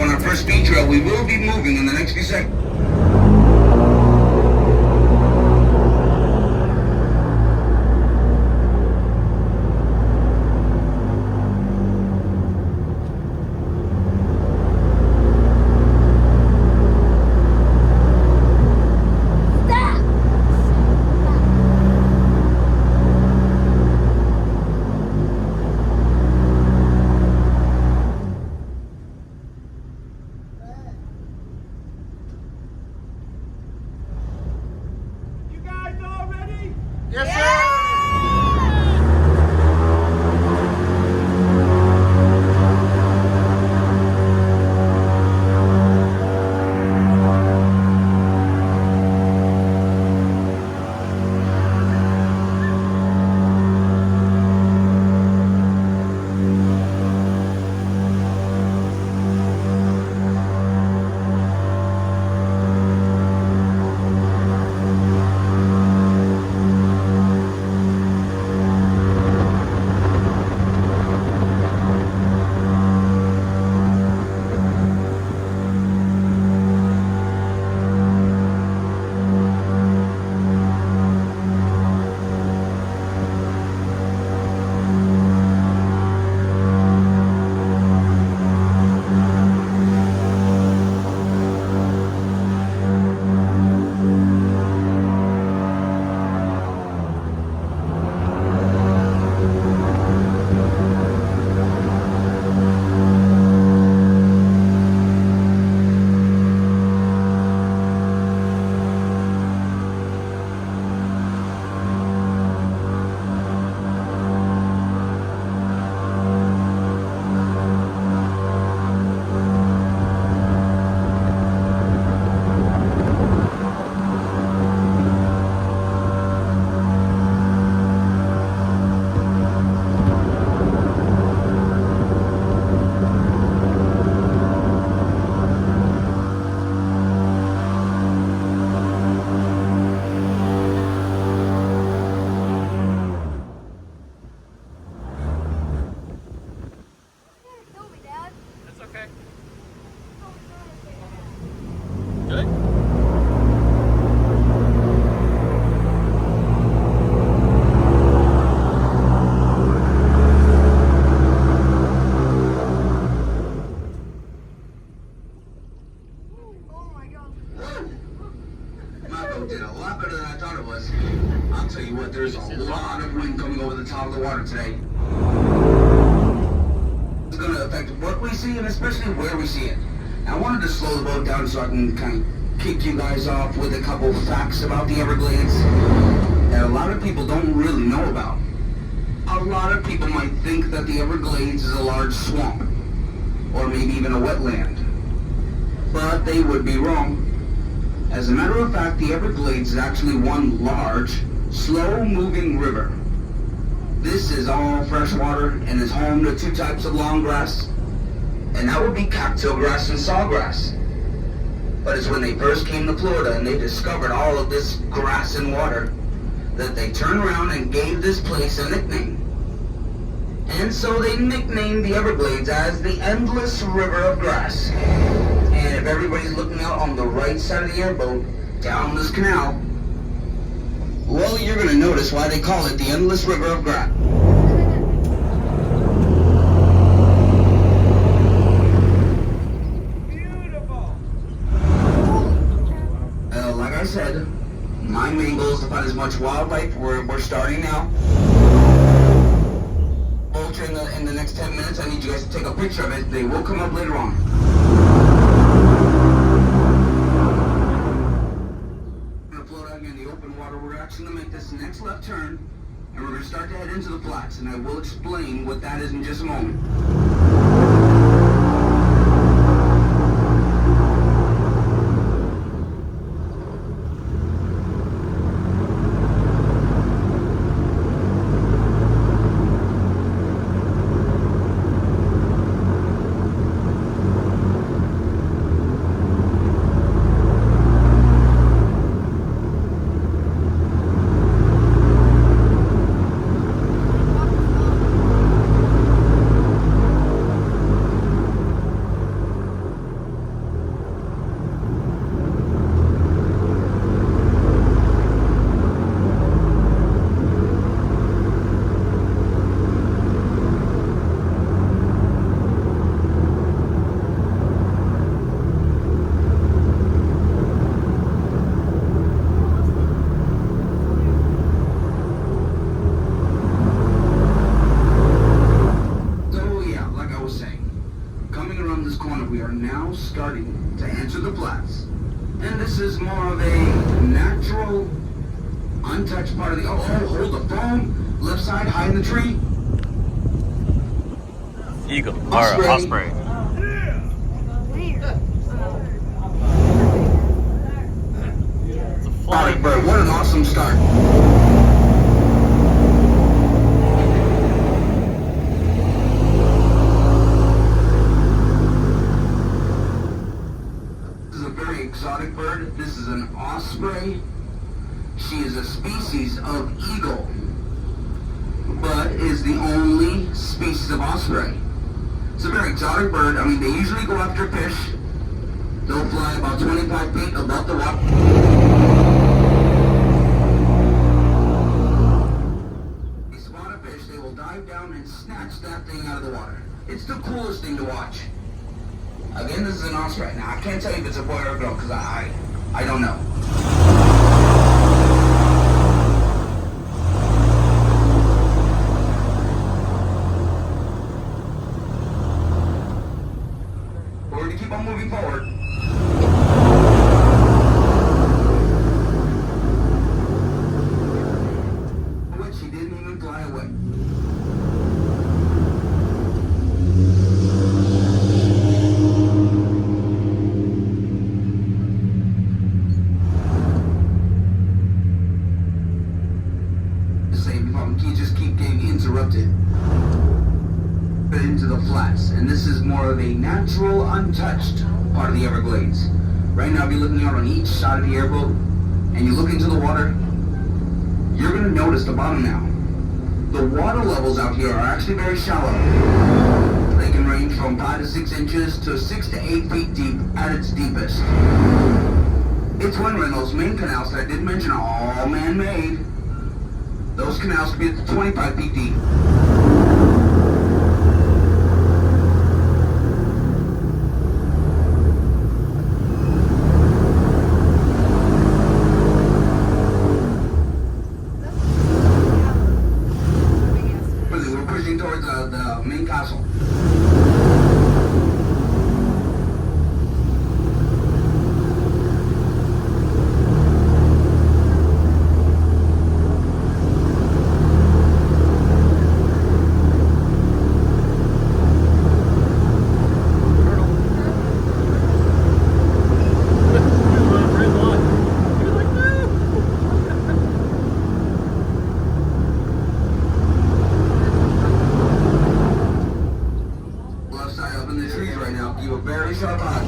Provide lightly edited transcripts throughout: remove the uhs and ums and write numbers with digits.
on our first speed trail. We will be moving in the next few seconds. Yes, sir! Did a lot better than I thought it was. I'll tell you what, there's a lot of wind coming over the top of the water today. It's going to affect what we see and especially where we see it. Now, I wanted to slow the boat down so I can kind of kick you guys off with a couple facts about the Everglades that a lot of people don't really know about. A lot of people might think that the Everglades is a large swamp or maybe even a wetland, but they would be wrong. As a matter of fact, the Everglades is actually one large, slow-moving river. This is all fresh water and is home to two types of long grass, and that would be cattail grass and sawgrass. But it's when they first came to Florida and they discovered all of this grass and water that they turned around and gave this place a nickname. And so they nicknamed the Everglades as the Endless River of Grass. And if everybody's looking out on the right side of the airboat, down this canal, well, you're going to notice why they call it the Endless River of Grass. Beautiful! Like I said, my main goal is to find as much wildlife. We're starting now. Vulture in the next 10 minutes. I need you guys to take a picture of it. They will come up later on. In the open water, we're actually going to make this next left turn, and we're going to start to head into the flats, and I will explain what that is in just a moment. are now starting to enter the flats. And this is more of a natural, untouched part of the... Oh, hold the phone. Left side, high in the tree. Eagle. Or osprey. It's a flying bird. What an awesome start. This is a very exotic bird. This is an osprey. She is a species of eagle, but is the only species of osprey. It's a very exotic bird. I mean, they usually go after fish. They'll fly about 25 feet above the water. They spot a fish, they will dive down and snatch that thing out of the water. It's the coolest thing to watch. Again, this is an osprey. Now, I can't tell you if it's a boy or a girl, because I don't know. Moving forward. Which she didn't even fly away. The same problem. You just keep getting interrupted. Into the flats, and this is more of a natural, untouched part of the Everglades. Right now, if you're looking out on each side of the airboat and you look into the water, you're going to notice the bottom now. The water levels out here are actually very shallow. They can range from 5 to 6 inches to 6 to 8 feet deep at its deepest. It's wondering, those main canals that I did mention are all man-made. Those canals could be up to 25 feet deep. Towards the main castle. You a very sharp eye.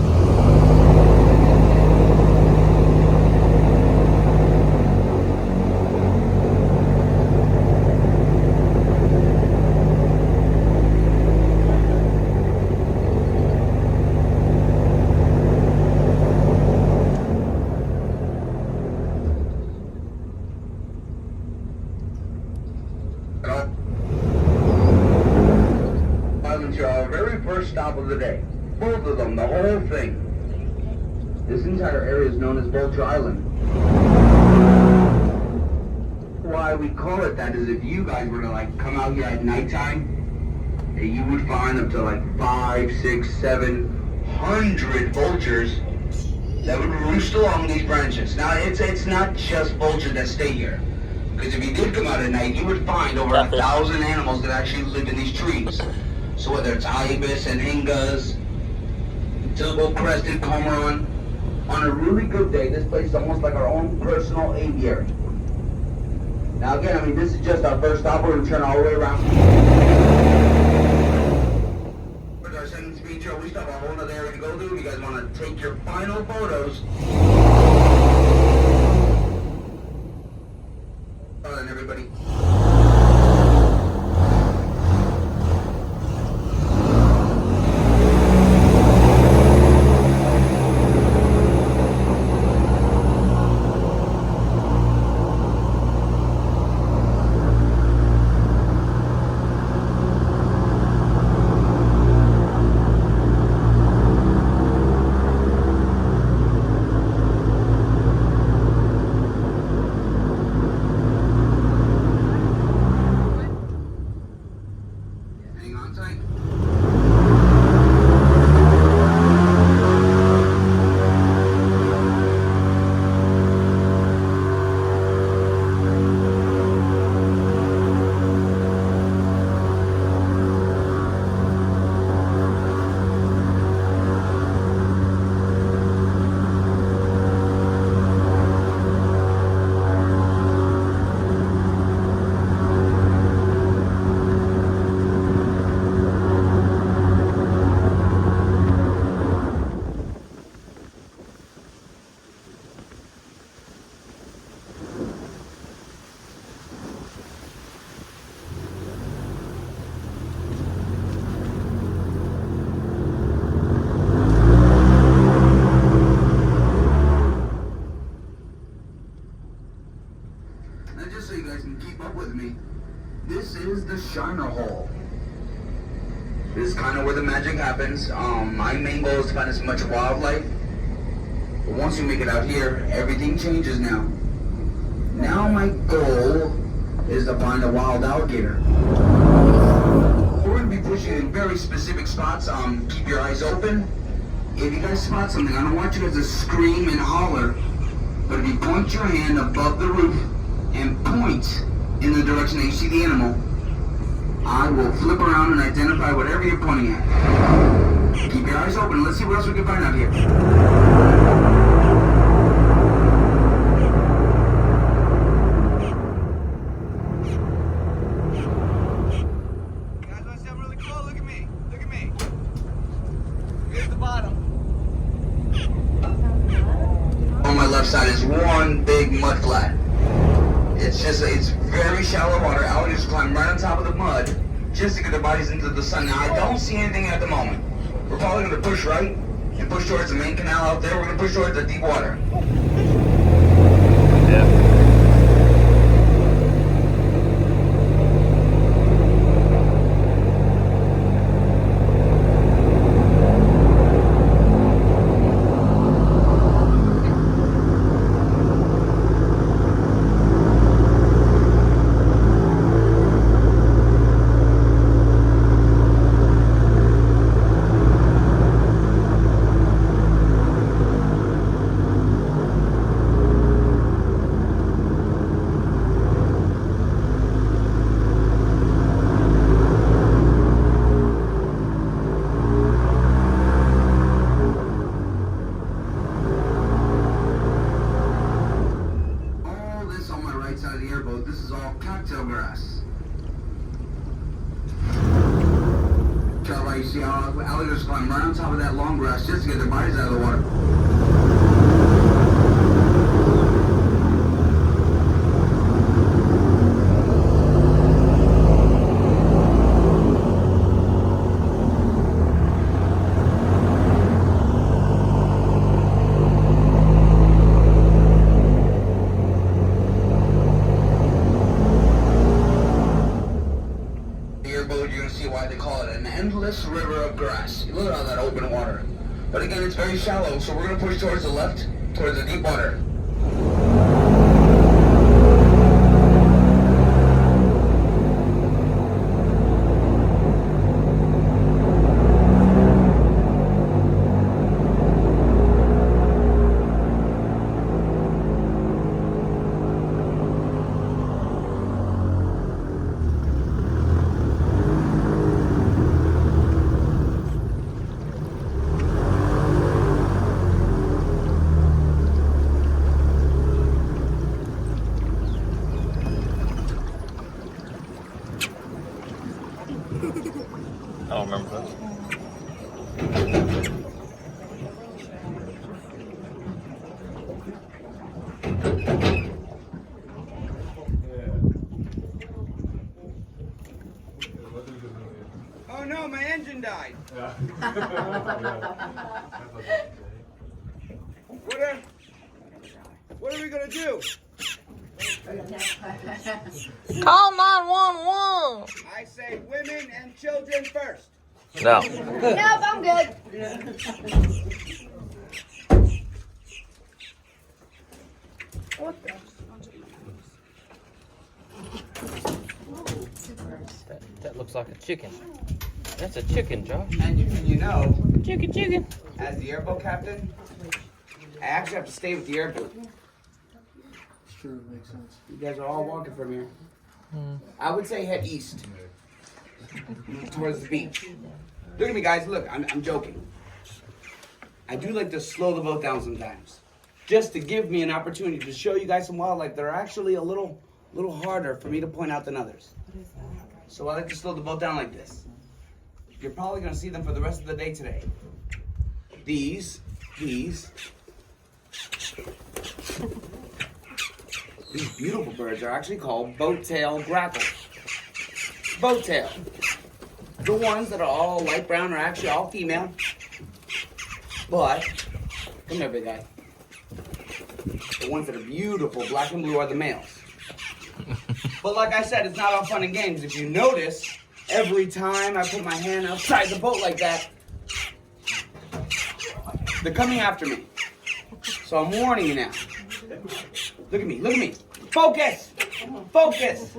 Our very first stop of the day. Both of them, the whole thing. This entire area is known as Vulture Island. Why we call it that is if you guys were to like come out here at nighttime, you would find up to like 5, 6, 700 vultures that would roost along these branches. Now it's not just vultures that stay here. Because if you did come out at night, you would find over 1,000 animals that actually live in these trees. So whether it's ibis and ingas, double-crested cormorant, on a really good day, this place is almost like our own personal aviary. Now again, I mean, this is just our first stop. We're going to turn all the way around. With our second speed show, we still have a whole other area to go to. If you guys want to take your final photos. Well then, everybody. Shiner Hole. This is kind of where the magic happens. My main goal is to find as much wildlife. But once you make it out here, everything changes now. Now my goal is to find a wild alligator. We're going to be pushing in very specific spots. Keep your eyes open. If you guys spot something, I don't want you guys to scream and holler. But if you point your hand above the roof and point in the direction that you see the animal, I will flip around and identify whatever you're pointing at. Keep your eyes open. Let's see what else we can find out here. Guys, want to see I'm really cool? Look at me. Look at me. Here's the bottom. On my left side is one big mud flat. It's very shallow water. Alligators climb right on top of the mud just to get their bodies into the sun. Now, I don't see anything at the moment. We're probably going to push right and push towards the main canal out there. We're going to push towards the deep water. Yeah. Side of the airboat, this is all cattail grass. You see how alligators climb right on top of that long grass just to get their bodies out of the water. You're going to see why they call it an endless river of grass. You look at all that open water. But again, it's very shallow, so we're going to push towards the left, towards the deep water. I don't remember that. Oh no, my engine died. What are we gonna do? Call 911. I say women and children first. No. Nope, I'm good. What the? That looks like a chicken. That's a chicken, Josh. And you know, Chicken. as the airboat captain, I actually have to stay with the airboat. It's true, it makes sense. You guys are all walking from here. I would say head east towards the beach. Look at me, guys. Look, I'm joking. I do like to slow the boat down sometimes, just to give me an opportunity to show you guys some wildlife that are actually a little harder for me to point out than others. So I like to slow the boat down like this. You're probably gonna see them for the rest of the day today. These beautiful birds are actually called boat-tail grackles. Boat-tail. The ones that are all light brown are actually all female. But, come here, big guy. The ones that are beautiful, black and blue, are the males. But like I said, it's not all fun and games. If you notice, Every time I put my hand outside the boat like that, they're coming after me. So I'm warning you now. Look at me, look at me. Focus! Focus!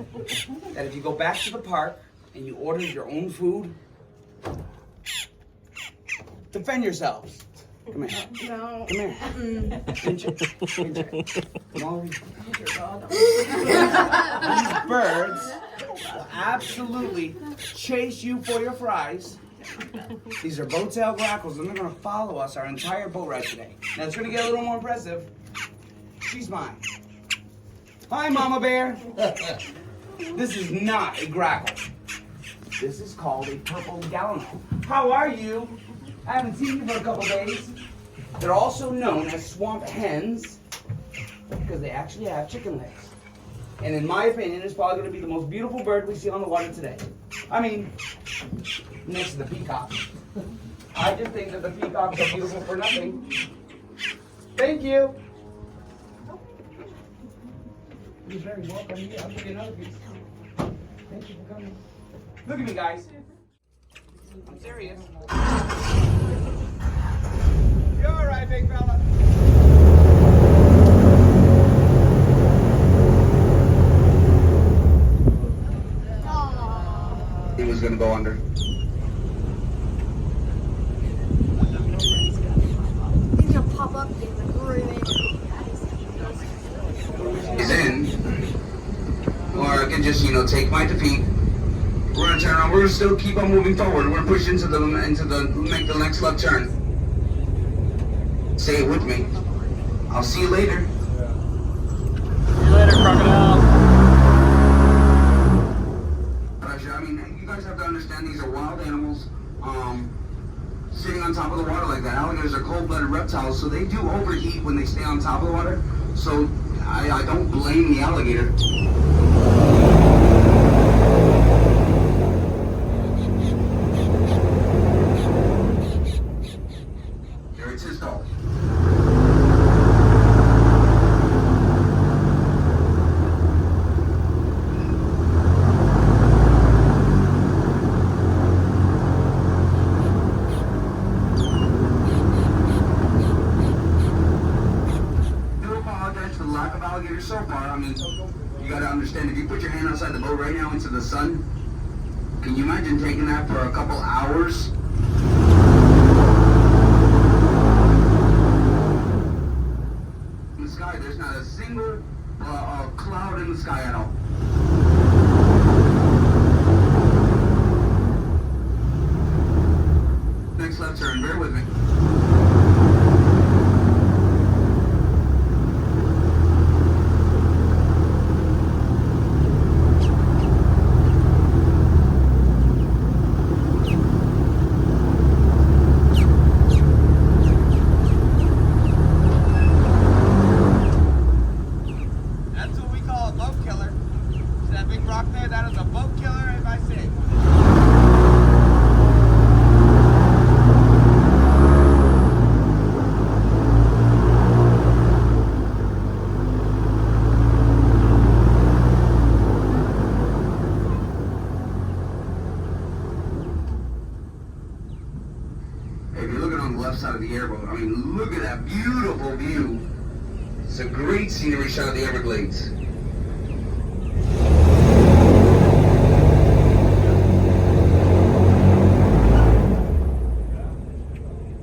That if you go back to the park and you order your own food, defend yourselves. Come here. No. Come here. Pinch it. Pinch it. Come on. These birds will absolutely chase you for your fries. These are boat-tail grackles, and they're going to follow us our entire boat ride today. Now, it's going to get a little more impressive. She's mine. Hi, Mama Bear. This is not a grackle. This is called a purple gallinal. How are you? I haven't seen you for a couple days. They're also known as swamp hens because they actually have chicken legs. And in my opinion, it's probably going to be the most beautiful bird we see on the water today. I mean, next to the peacock. I just think that the peacocks are beautiful for nothing. Thank you. You're very welcome. Yeah, I'll give you another piece. Thank you for coming. Look at me, guys. I'm serious. You're all right, big fella. He was gonna go under. He's gonna pop up in the green. He's in. Or I can just, take my defeat. We're gonna turn around. We're gonna still keep on moving forward. We're gonna push make the next left turn. Say it with me. I'll see you later. See you later, crocodile. I mean, you guys have to understand these are wild animals. Sitting on top of the water like that. Alligators are cold-blooded reptiles, so they do overheat when they stay on top of the water. So I don't blame the alligator. There it's his fault. So far, I mean, you gotta understand, if you put your hand outside the boat right now into the sun, can you imagine taking that for a couple hours? In the sky, there's not a single cloud in the sky at all. Next left turn, bear with me. If you're looking on the left side of the airboat, I mean, look at that beautiful view. It's a great scenery shot of the Everglades.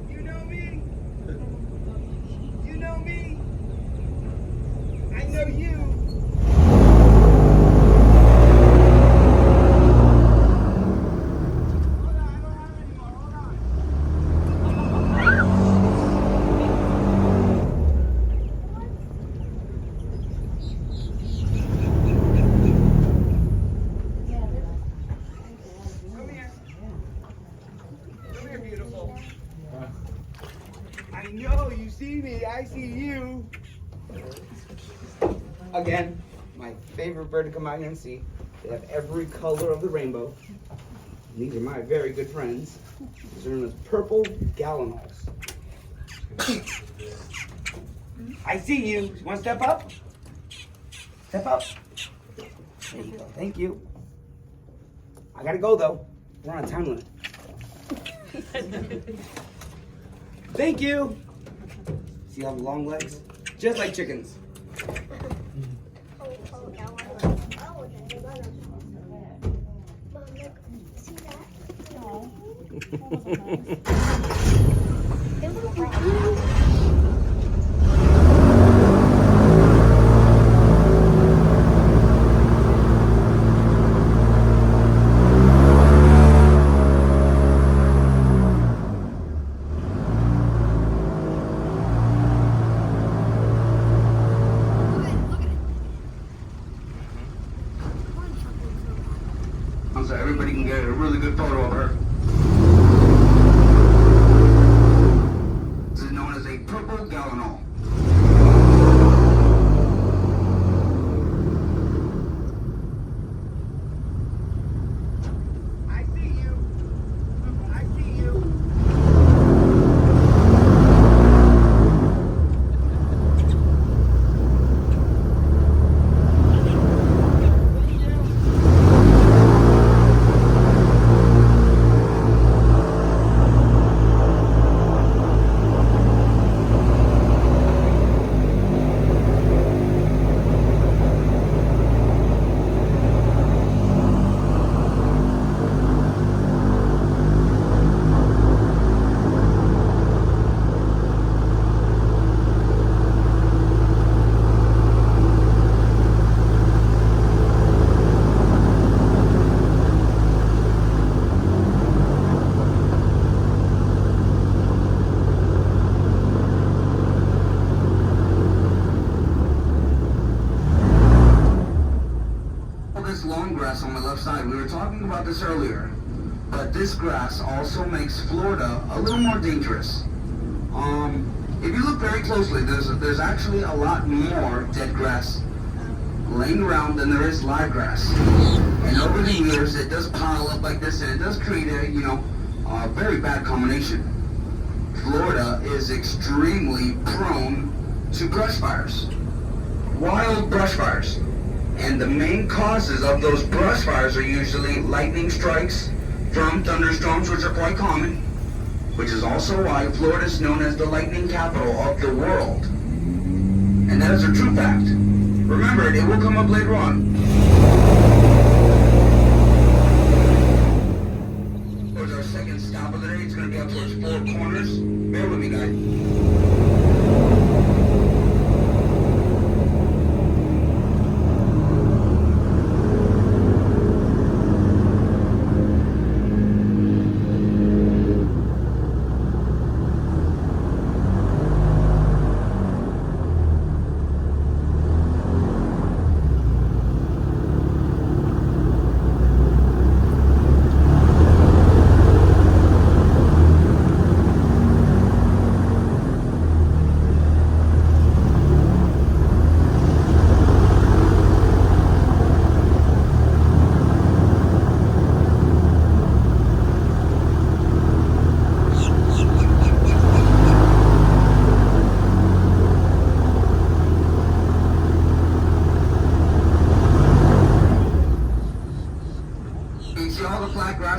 You know me? You know me? I know you. I know you see me, I see you. Again, my favorite bird to come out here and see. They have every color of the rainbow. And these are my very good friends. These are known as purple gallinals. I see you. You want to step up? Step up. There you go. Thank you. I gotta go though. We're on a time limit. Thank you. See how long legs? Just like chickens. So everybody can get a really good photo of her. This is known as a purple gallinal. I see you. I see you. This long grass on my left side, we were talking about this earlier, but this grass also makes Florida a little more dangerous. If you look very closely, there's actually a lot more dead grass laying around than there is live grass. And over the years, it does pile up like this, and it does create a very bad combination. Florida is extremely prone to brush fires, wild brush fires. And the main causes of those brush fires are usually lightning strikes from thunderstorms, which are quite common, which is also why Florida is known as the lightning capital of the world. And that is a true fact. Remember it will come up later on. Towards our second stop of the day, it's going to be up towards Four Corners. Bear with me, guys.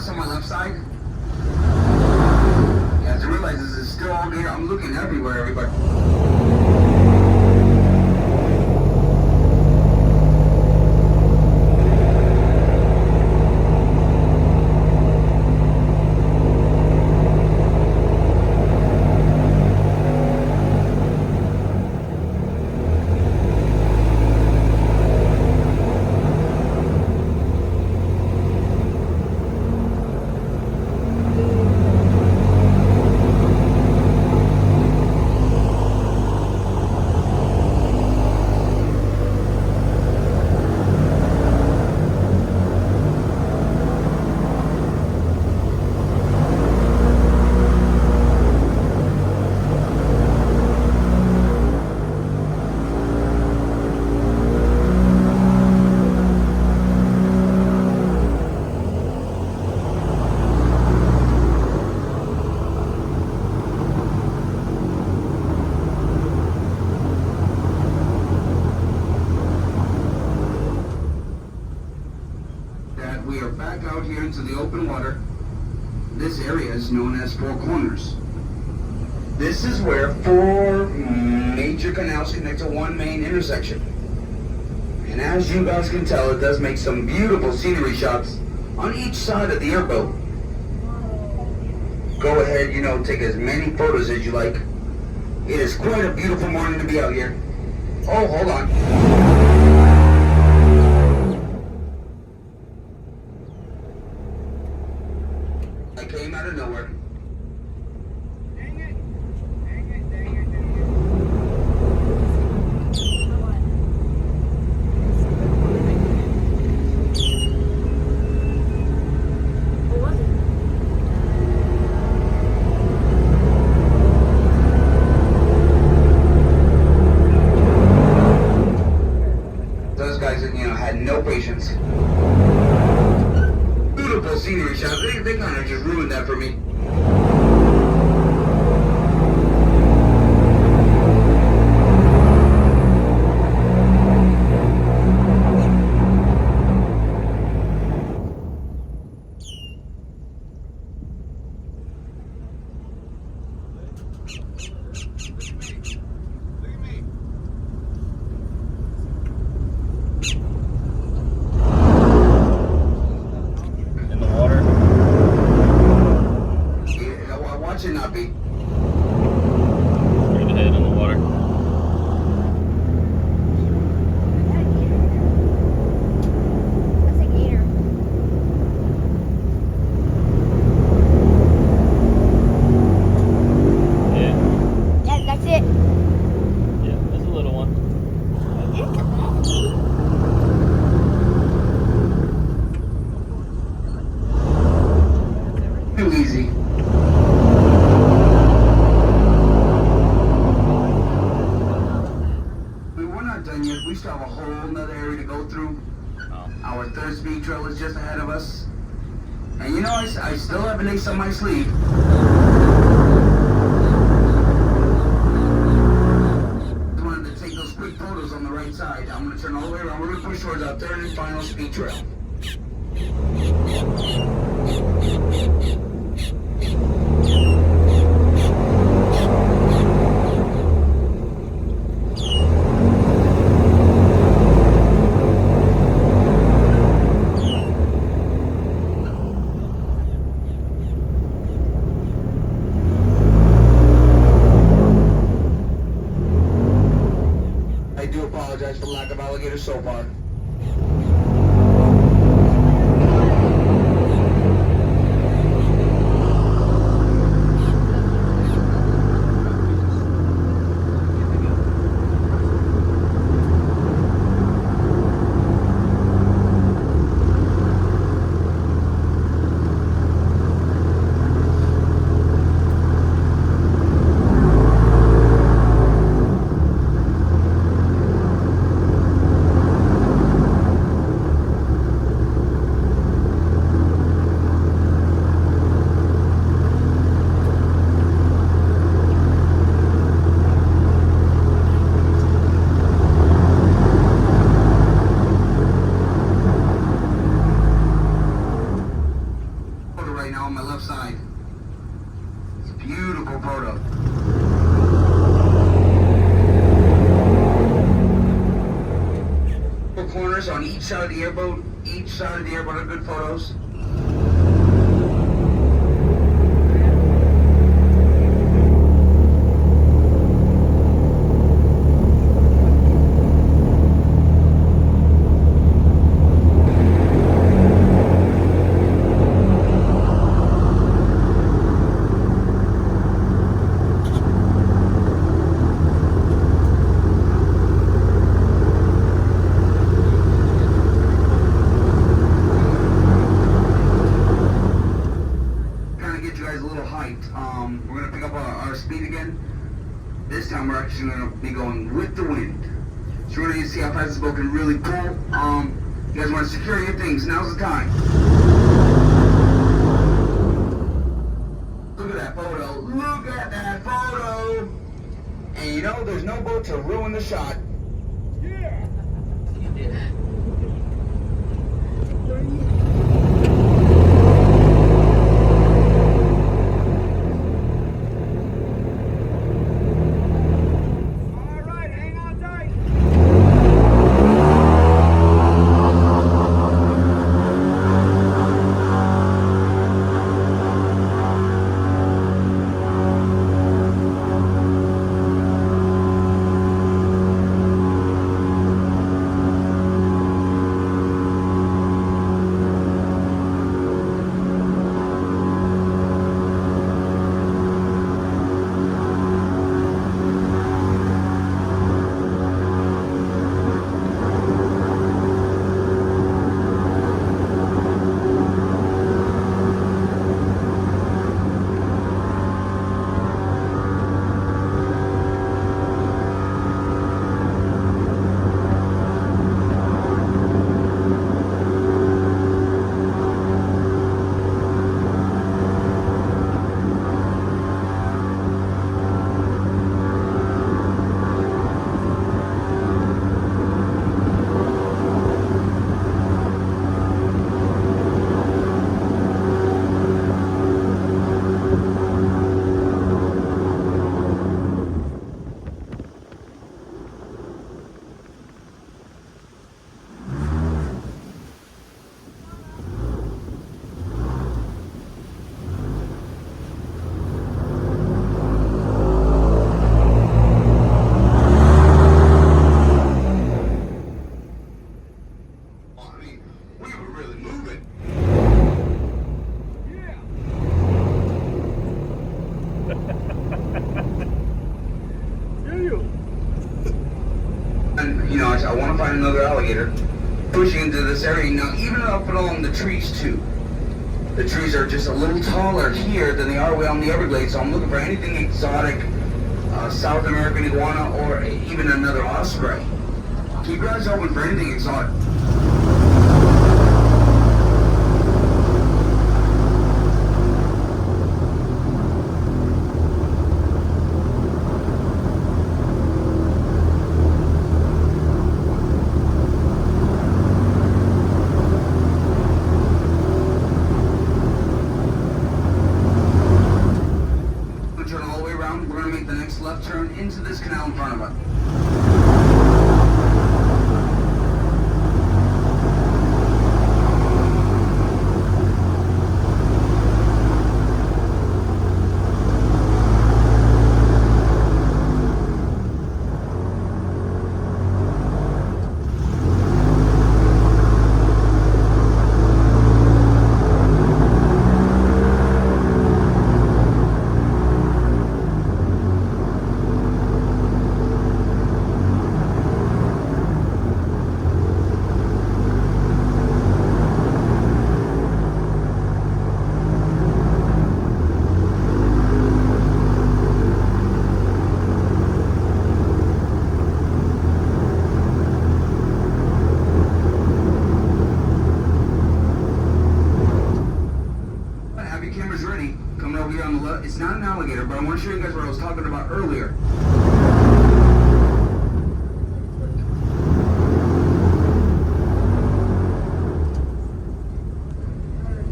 On my left side. You have to realize this is still all here. I'm looking everywhere, everybody. back out here into the open water. This area is known as Four Corners. This is where 4 major canals connect to one main intersection. And as you guys can tell, it does make some beautiful scenery shots on each side of the airboat. Go ahead, take as many photos as you like. It is quite a beautiful morning to be out here. Oh, hold on. I came out of nowhere. Those guys, had no patience. Beautiful scenery shot. They kind of just ruined that for me. In the water. Yeah, watch it not be. Straight ahead in the water. That's a gator. Yeah. Yeah, that's it. Yeah, there's a little one. Too easy. We're not done yet. We still have a whole nother area to go through. Oh. Our third speed trail is just ahead of us. And I still have an ace on my sleeve. Just wanted to take those quick photos on the right side. I'm going to turn all the way around. We're going to push towards our third and final speed trail. I do apologize for the lack of alligators so far. Photo right now on my left side. It's a beautiful photo. Four corners on each side of the airboat. Each side of the airboat are good photos. We're gonna pick up our speed again. This time we're actually gonna be going with the wind. So we're gonna see how fast this boat can really pull. You guys want to secure your things? Now's the time. Look at that photo. Look at that photo. And there's no boat to ruin the shot. Yeah. much. I want to find another alligator pushing into this area. Now, even up along the trees, too. The trees are just a little taller here than they are way on the Everglades, so I'm looking for anything exotic, South American iguana, or even another osprey. Keep your eyes open for anything exotic. Left turn into this canal in front of us. It's not an alligator, but I want to show you guys what I was talking about earlier.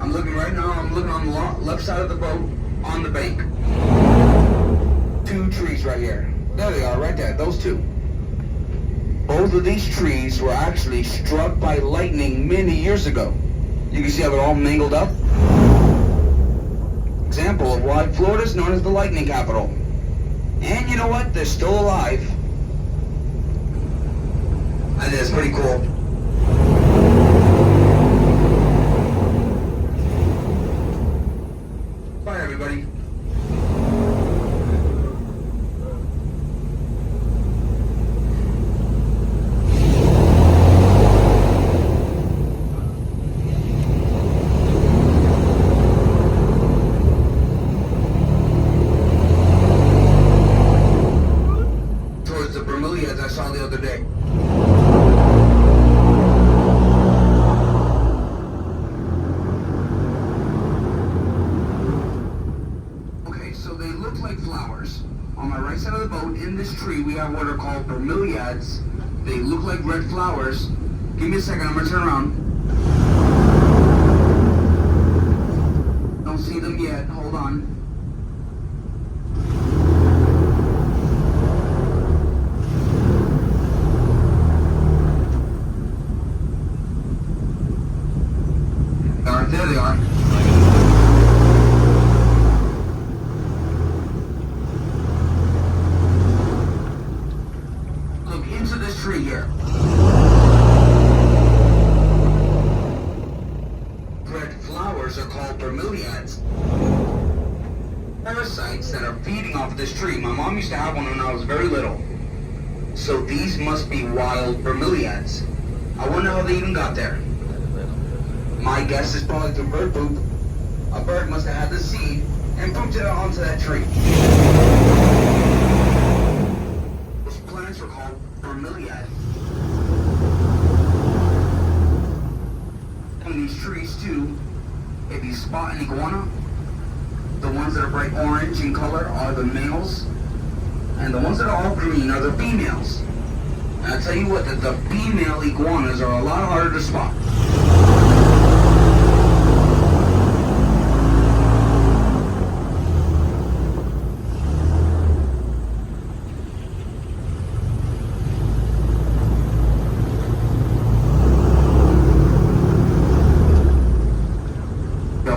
I'm looking right now, I'm looking on the left side of the boat, on the bank. 2 trees right here. There they are, right there, those 2. Both of these trees were actually struck by lightning many years ago. You can see how they're all mangled up. Example of why Florida is known as the lightning capital. And you know what? They're still alive. I think that's pretty cool. Bye, everybody. I saw the other day. Okay, so they look like flowers. On my right side of the boat, in this tree, we have what are called bromeliads. They look like red flowers. Give me a second, I'm gonna turn around. Don't see them yet, hold on. There they are. Look into this tree here. Red flowers are called bromeliads. Parasites that are feeding off this tree. My mom used to have one when I was very little. So these must be wild bromeliads. I wonder how they even got there. My guess is probably through bird poop. A bird must have had the seed and pooped it onto that tree. Those plants were called bromeliad. And these trees too, if you spot an iguana, the ones that are bright orange in color are the males, and the ones that are all green are the females. And I'll tell you what, that the female iguanas are a lot harder to spot.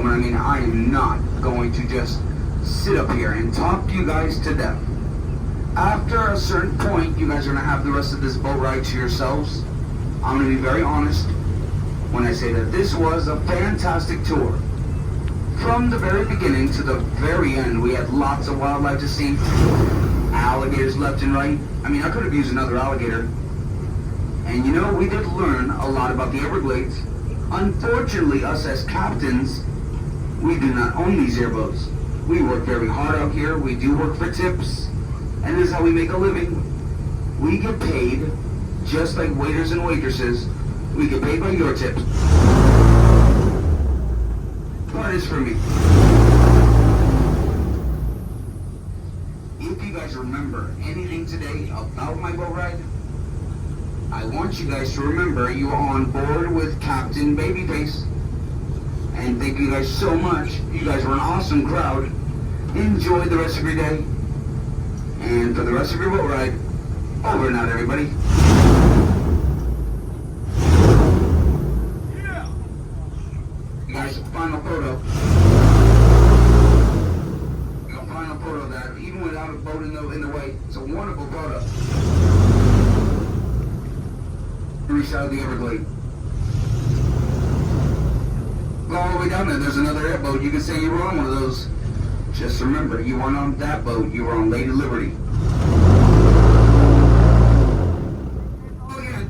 I mean, I am not going to just sit up here and talk you guys to death. After a certain point, you guys are going to have the rest of this boat ride to yourselves. I'm going to be very honest when I say that this was a fantastic tour. From the very beginning to the very end, we had lots of wildlife to see. Alligators left and right. I mean, I could have used another alligator. And you know, we did learn a lot about the Everglades. Unfortunately, us as captains, we do not own these airboats. We work very hard out here. We do work for tips. And this is how we make a living. We get paid just like waiters and waitresses. We get paid by your tips. Part is for me. If you guys remember anything today about my boat ride, I want you guys to remember you are on board with Captain Babyface. And thank you guys so much. You guys were an awesome crowd. Enjoy the rest of your day. And for the rest of your boat ride, over and out, everybody. You guys, final photo. Final photo of that, even without a boat in the way. It's a wonderful photo. Reach out of the Everglades. Go all the way down there. There's another airboat. You can say you were on one of those. Just remember, you weren't on that boat. You were on Lady Liberty. Oh, yeah.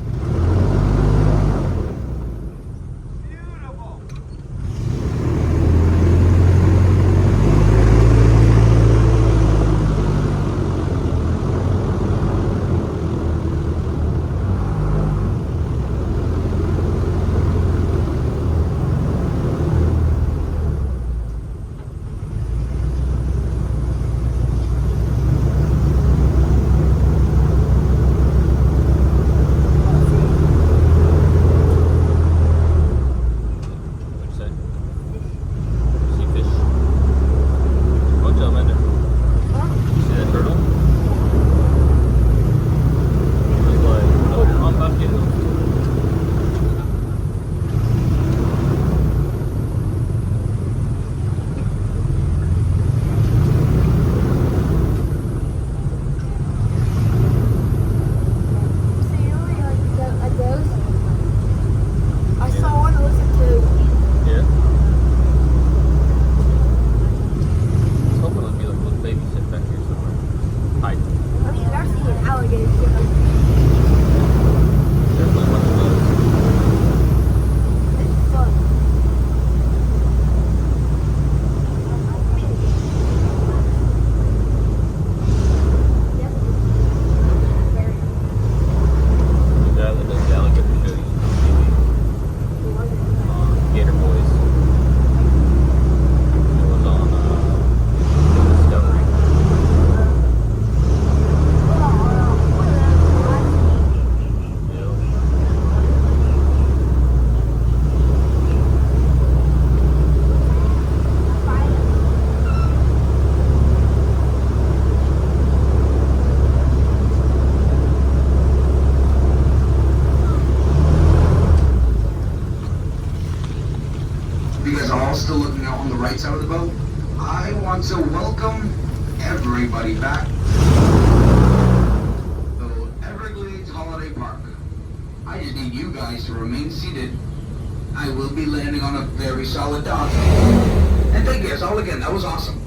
Still looking out on the right side of the boat, I want to welcome everybody back to Everglades Holiday Park. I just need you guys to remain seated. I will be landing on a very solid dock. And thank you guys all again. That was awesome.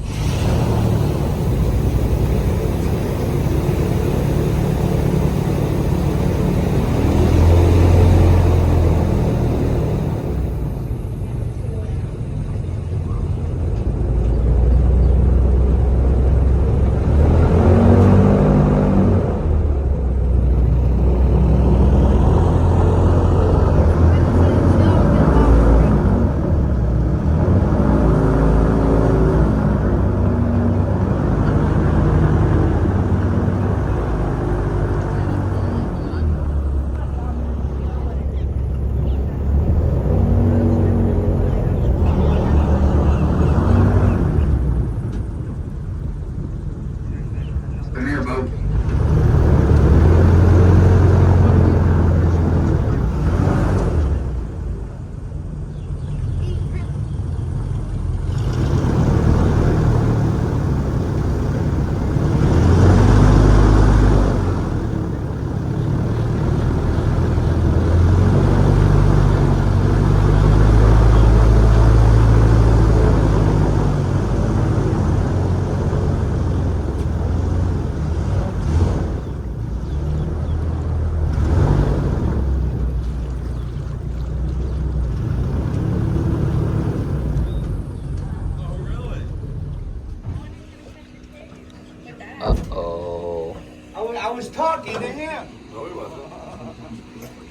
was talking to him.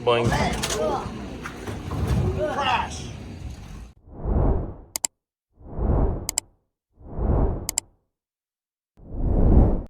Boing. Ugh.